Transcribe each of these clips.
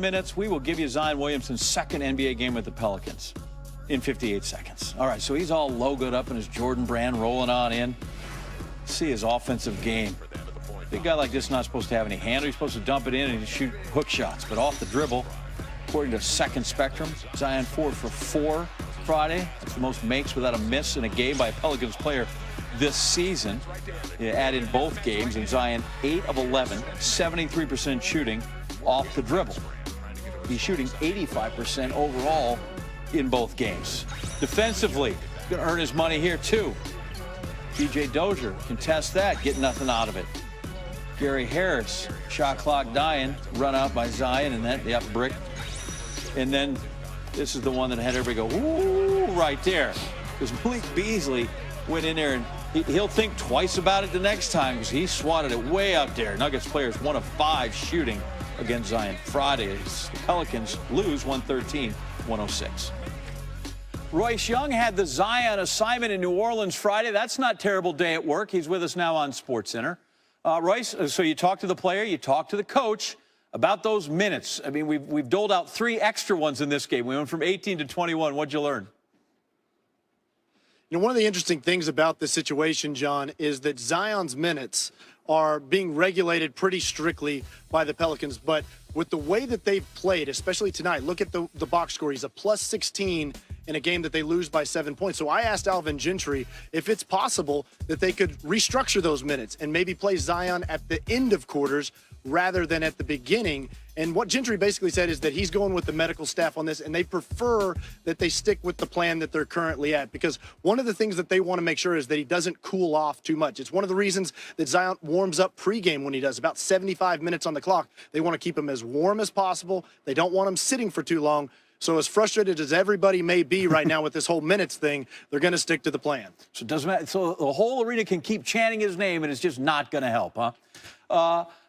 minutes, we will give you Zion Williamson's second NBA game with the Pelicans in 58 seconds. All right, so he's all logoed up in his Jordan brand, rolling on in. See his offensive game. Big guy like this is not supposed to have any handle. He's supposed to dump it in and shoot hook shots, but off the dribble. According to Second Spectrum, Zion 4 for 4 Friday. That's the most makes without a miss in a game by a Pelicans player this season. You add in both games, and Zion 8 of 11, 73% shooting off the dribble. He's shooting 85% overall in both games. Defensively, going to earn his money here too. DJ Dozier contests that, get nothing out of it. Gary Harris, shot clock dying, run out by Zion, and that, yep, brick. And then this is the one that had everybody go, ooh, right there. Because Malik Beasley went in there, and he'll think twice about it the next time because he swatted it way out there. Nuggets players 1 of 5 shooting against Zion Friday. The Pelicans lose 113-106. Royce Young had the Zion assignment in New Orleans Friday. That's not a terrible day at work. He's with us now on SportsCenter. Royce, so you talked to the player, you talked to the coach about those minutes. I mean, we've doled out 3 extra ones in this game. We went from 18 to 21. What'd you learn? You know, one of the interesting things about this situation, John, is that Zion's minutes are being regulated pretty strictly by the Pelicans. But with the way that they've played, especially tonight, look at the box score. He's a plus 16 in a game that they lose by 7 points. So I asked Alvin Gentry if it's possible that they could restructure those minutes and maybe play Zion at the end of quarters rather than at the beginning. And what Gentry basically said is that he's going with the medical staff on this, and they prefer that they stick with the plan that they're currently at, because one of the things that they want to make sure is that he doesn't cool off too much. It's one of the reasons that Zion warms up pregame when he does, about 75 minutes on the clock. They want to keep him as warm as possible. They don't want him sitting for too long. So as frustrated as everybody may be right now with this whole minutes thing, they're going to stick to the plan. So it doesn't matter. So the whole arena can keep chanting his name, and it's just not going to help, huh?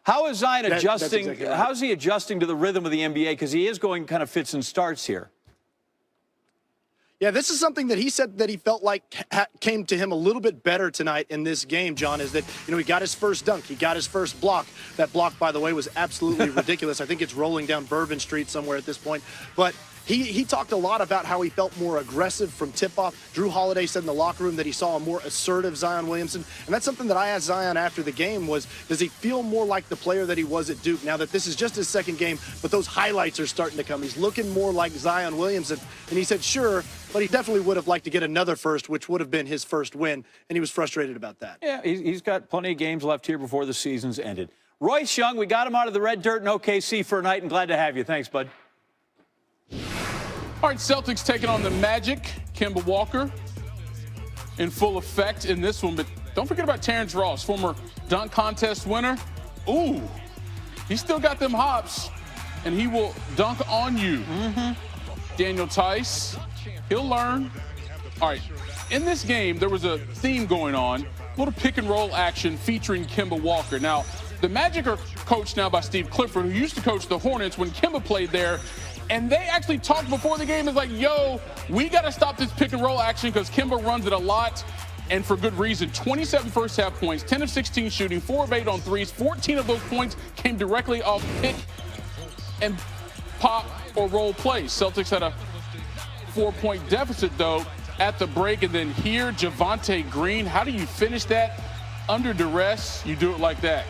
How is Zion adjusting? Exactly right. How is he adjusting to the rhythm of the NBA? Because he is going kind of fits and starts here. Yeah, this is something that he said that he felt like came to him a little bit better tonight in this game, John, is that, you know, he got his first dunk. He got his first block. That block, by the way, was absolutely ridiculous. I think it's rolling down Bourbon Street somewhere at this point. But he talked a lot about how he felt more aggressive from tip-off. Drew Holiday said in the locker room that he saw a more assertive Zion Williamson. And that's something that I asked Zion after the game was, does he feel more like the player that he was at Duke now that this is just his second game, but those highlights are starting to come? He's looking more like Zion Williamson. And he said, sure, but he definitely would have liked to get another first, which would have been his first win. And he was frustrated about that. Yeah, he's got plenty of games left here before the season's ended. Royce Young, we got him out of the red dirt in OKC for a night, and glad to have you. Thanks, bud. All right, Celtics taking on the Magic. Kemba Walker in full effect in this one. But don't forget about Terrence Ross, former dunk contest winner. Ooh, he still got them hops, and he will dunk on you. Daniel Tice, he'll learn. All right, in this game, there was a theme going on, a little pick-and-roll action featuring Kemba Walker. Now, the Magic are coached now by Steve Clifford, who used to coach the Hornets when Kemba played there. And they actually talked before the game. It's like, yo, we got to stop this pick and roll action because Kemba runs it a lot, and for good reason. 27 first half points, 10 of 16 shooting, 4 of 8 on threes. 14 of those points came directly off pick and pop or roll plays. Celtics had a 4-point deficit, though, at the break. And then here, Javonte Green. How do you finish that under duress? You do it like that.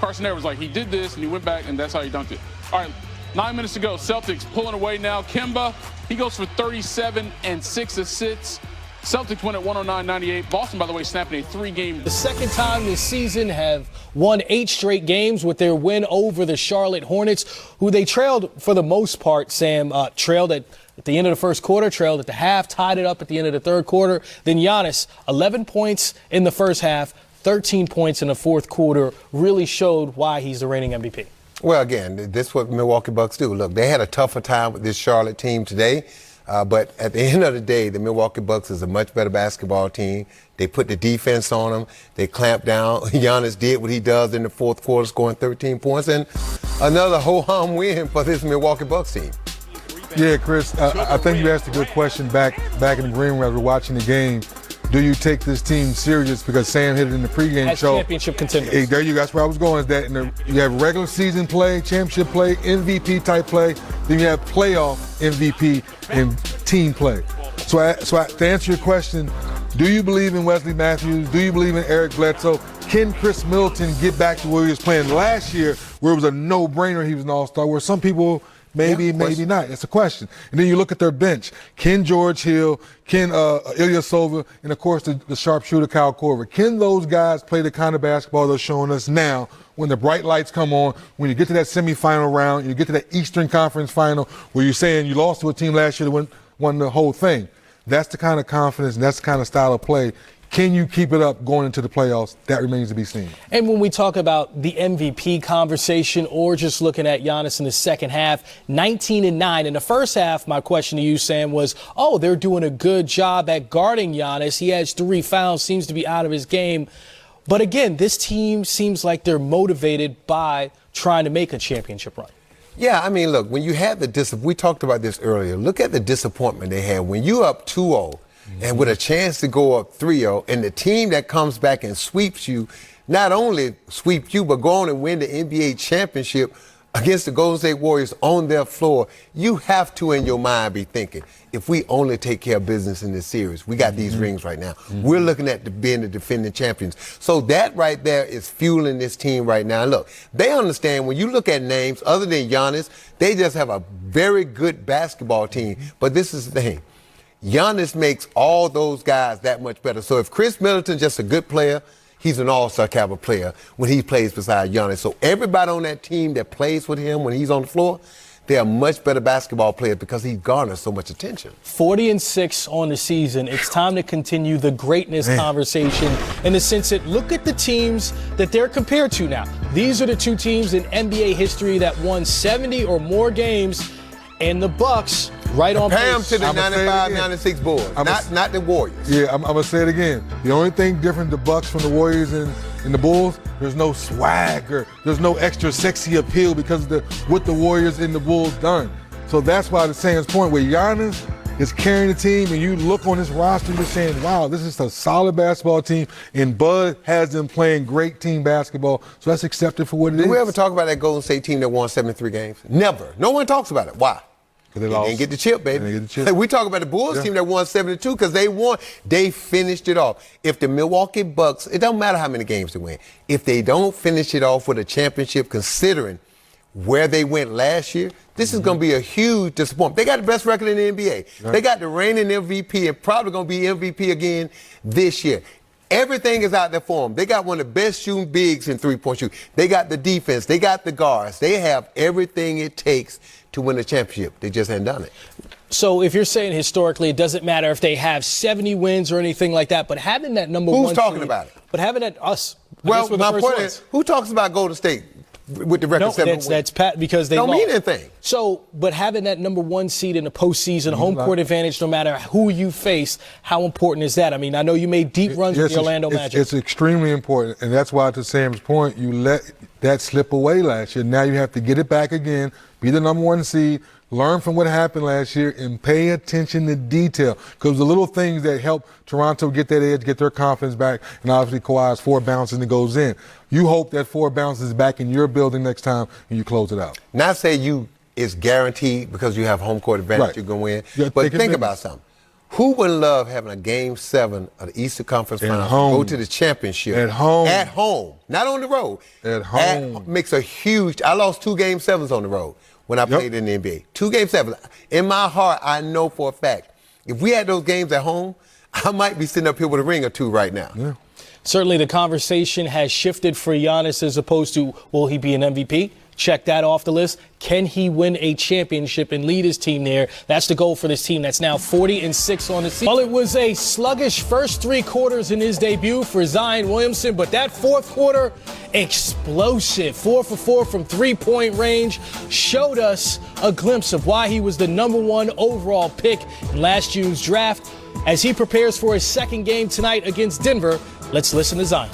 Carson Edwards, like, he did this, and he went back, and that's how he dunked it. All right. 9 minutes to go. Celtics pulling away now. Kemba, he goes for 37 and 6 assists. Celtics win at 109-98. Boston, by the way, snapping a 3-game. The second time this season have won 8 straight games with their win over the Charlotte Hornets, who they trailed for the most part, Sam. Trailed at the end of the first quarter, trailed at the half, tied it up at the end of the third quarter. Then Giannis, 11 points in the first half, 13 points in the fourth quarter, really showed why he's the reigning MVP. Well, again, this is what Milwaukee Bucks do. Look, they had a tougher time with this Charlotte team today, but at the end of the day, the Milwaukee Bucks is a much better basketball team. They put the defense on them. They clamped down. Giannis did what he does in the fourth quarter, scoring 13 points, and another ho-hum win for this Milwaukee Bucks team. Yeah, Chris, I think you asked a good question back in the green room as we're watching the game. do you take this team serious? Because Sam hit it in the pregame As show. championship contenders. Hey, there you go. That's where I was going. Is that you have regular season play, championship play, MVP type play. Then you have playoff MVP and team play. So to answer your question, do you believe in Wesley Matthews? Do you believe in Eric Bledsoe? Can Chris Middleton get back to where he was playing last year, where it was a no-brainer he was an all-star, where some people maybe not? It's a question. And then you look at their bench. Can George Hill, can Ilyasova, and, of course, the sharpshooter Kyle Korver. Can those guys play the kind of basketball they're showing us now when the bright lights come on, when you get to that semifinal round, you get to that Eastern Conference final where you're saying you lost to a team last year that won the whole thing? That's the kind of confidence and that's the kind of style of play. Can you keep it up going into the playoffs? That remains to be seen. And when we talk about the MVP conversation or just looking at Giannis in the second half, 19-9. In the first half, my question to you, Sam, was, they're doing a good job at guarding Giannis. He has 3 fouls, seems to be out of his game. But again, this team seems like they're motivated by trying to make a championship run. Yeah, I mean, look, when you have we talked about this earlier. Look at the disappointment they had when you up 2-0 and with a chance to go up 3-0, and the team that comes back and sweeps you, not only sweep you, but go on and win the NBA championship against the Golden State Warriors on their floor. You have to, in your mind, be thinking, if we only take care of business in this series, we got these rings right now. We're looking at being the defending champions. So that right there is fueling this team right now. Look, they understand when you look at names other than Giannis, they just have a very good basketball team. But this is the thing. Giannis makes all those guys that much better. So if Chris Middleton's just a good player, he's an all-star caliber player when he plays beside Giannis. So everybody on that team that plays with him when he's on the floor, they're much better basketball players because he garners so much attention. 40-6 on the season. It's time to continue the greatness conversation in the sense that look at the teams that they're compared to now. These are the 2 teams in NBA history that won 70 or more games, and the Bucks right on Compare pace. them to the 95-96 Bulls, not the Warriors. Yeah, I'm going to say it again. The only thing different, the Bucks from the Warriors and the Bulls, there's no swagger. There's no extra sexy appeal because of what the Warriors and the Bulls done. So that's why the Sam's point where Giannis is carrying the team and you look on this roster and you're saying, wow, this is a solid basketball team, and Bud has them playing great team basketball. So that's accepted for what it is. Do we ever talk about that Golden State team that won 73 games? Never. No one talks about it. Why? They didn't get the chip, baby. We talk about the Bulls team that won 72 because they won. They finished it off. If the Milwaukee Bucks, it don't matter how many games they win, if they don't finish it off with a championship, considering where they went last year, this is going to be a huge disappointment. They got the best record in the NBA. Right. They got the reigning MVP and probably going to be MVP again this year. Everything is out there for them. They got one of the best shooting bigs in three-point shooting. They got the defense. They got the guards. They have everything it takes to win a championship. They just haven't done it. So if you're saying historically, it doesn't matter if they have 70 wins or anything like that, but having that number one. Who's talking about it? But having that us. Well, my point is, who talks about Golden State with the record 7 wins? That's Pat because they don't mean anything. So, but having that number one seed in the postseason, home court advantage, no matter who you face, how important is that? I mean, I know you made deep runs with the Orlando Magic. It's extremely important, and that's why, to Sam's point, you let that slip away last year. Now you have to get it back again, be the number one seed, learn from what happened last year, and pay attention to detail. Because the little things that help Toronto get that edge, get their confidence back, and obviously Kawhi's 4 bounces and it goes in. You hope that 4 bounces back in your building next time and you close it out. Not say it's guaranteed because you have home court advantage, you're going to win. But think about something. Who wouldn't love having a Game 7 of the Eastern Conference Finals, go to the championship at home, not on the road, at home? Makes a huge. I lost 2 Game 7s on the road when I played in the NBA. 2 Game 7s. In my heart, I know for a fact, if we had those games at home, I might be sitting up here with a ring or 2 right now. Yeah. Certainly the conversation has shifted for Giannis as opposed to, will he be an MVP? Check that off the list. Can he win a championship and lead his team there? That's the goal for this team that's now 40-6 on the season. Well, it was a sluggish first 3 quarters in his debut for Zion Williamson, but that fourth quarter, explosive. 4 for 4 from three-point range, showed us a glimpse of why he was the number 1 overall pick in last June's draft. As he prepares for his second game tonight against Denver, let's listen to Zion.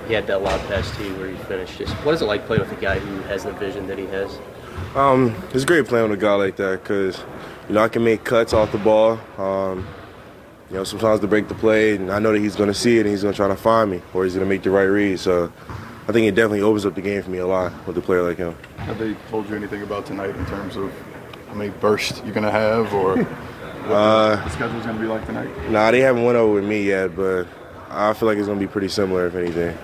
He had that lob pass to you where he finished. Just what is it like playing with a guy who has the vision that he has? It's great playing with a guy like that because, I can make cuts off the ball. You know, sometimes to break the play, and I know that he's going to see it and he's going to try to find me, or he's going to make the right read. So I think it definitely opens up the game for me a lot with a player like him. Have they told you anything about tonight in terms of how many bursts you're going to have, or what the schedule's going to be like tonight? Nah, they haven't went over with me yet, but I feel like it's going to be pretty similar, if anything.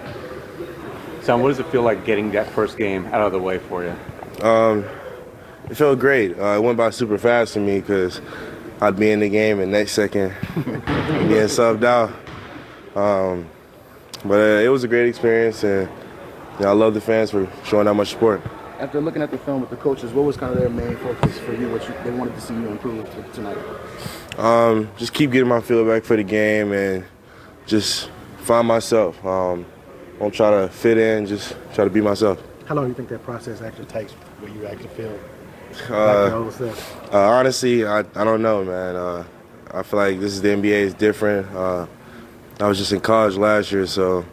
Son, what does it feel like getting that first game out of the way for you? It felt great. It went by super fast for me because I'd be in the game and next second getting subbed out. But it was a great experience, and you know, I love the fans for showing that much support. After looking at the film with the coaches, what was kind of their main focus for you, they wanted to see you improve tonight? Just keep getting my feel back for the game and just find myself. Don't try to fit in, just try to be myself. How long do you think that process actually takes where you actually feel honestly, I don't know, man. I feel like this is the NBA. It's different. I was just in college last year, so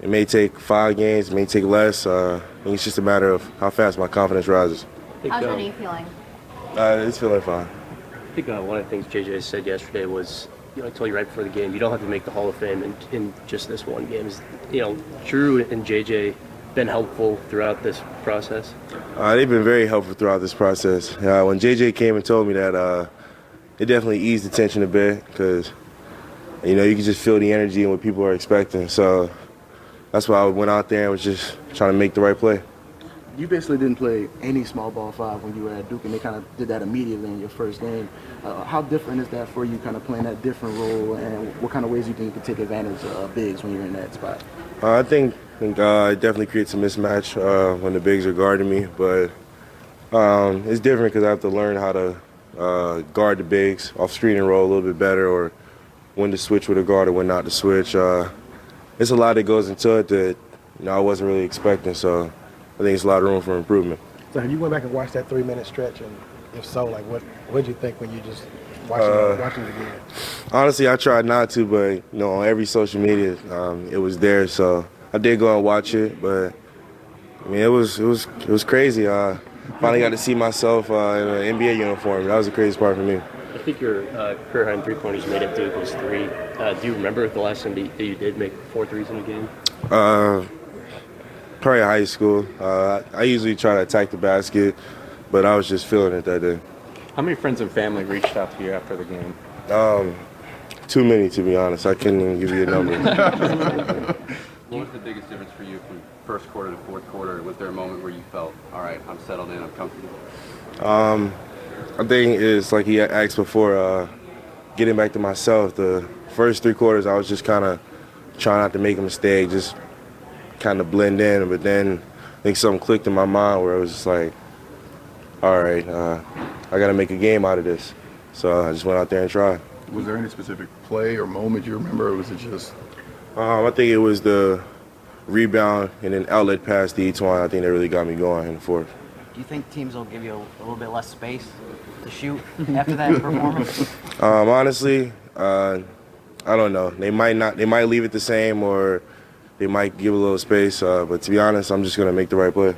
it may take 5 games, it may take less. I think it's just a matter of how fast my confidence rises. How's your knee feeling? It's feeling fine. I think one of the things JJ said yesterday was, you know, I told you right before the game, you don't have to make the Hall of Fame in just this one game. You know, Drew and JJ been helpful throughout this process? They've been very helpful throughout this process. When JJ came and told me that, it definitely eased the tension a bit because, you know, you can just feel the energy and what people are expecting. So that's why I went out there and was just trying to make the right play. You basically didn't play any small ball 5 when you were at Duke, and they kind of did that immediately in your first game. How different is that for you, kind of playing that different role, and what kind of ways do you think you can take advantage of bigs when you're in that spot? I think it definitely creates a mismatch when the bigs are guarding me, but it's different because I have to learn how to guard the bigs off screen and roll a little bit better, or when to switch with a guard or when not to switch. It's a lot that goes into it that I wasn't really expecting, so I think it's a lot of room for improvement. So have you went back and watched that 3-minute stretch, and if so, like what did you think when you just watching it again? Honestly, I tried not to, but on every social media, it was there, so I did go and watch it. But I mean, it was crazy. Finally got to see myself in an NBA uniform. That was the craziest part for me. I think your career high in 3-pointers made at Duke was 3. Do you remember the last time that you did make 4 threes in a game? Probably high school. I usually try to attack the basket, but I was just feeling it that day. How many friends and family reached out to you after the game? Too many, to be honest. I couldn't even give you a number. What was the biggest difference for you from first quarter to fourth quarter? Was there a moment where you felt, all right, I'm settled in, I'm comfortable? I think it's like he asked before, getting back to myself. The first 3 quarters, I was just kind of trying not to make a mistake, just kind of blend in. But then I think something clicked in my mind where it was just like, all right, I got to make a game out of this. So I just went out there and tried. Was there any specific play or moment you remember, or was it just? I think it was the rebound and then outlet pass to Etwan. I think that really got me going in the fourth. Do you think teams will give you a little bit less space to shoot after that performance? Honestly, I don't know. They might not. They might leave it the same, or they might give a little space. But to be honest, I'm just gonna make the right play.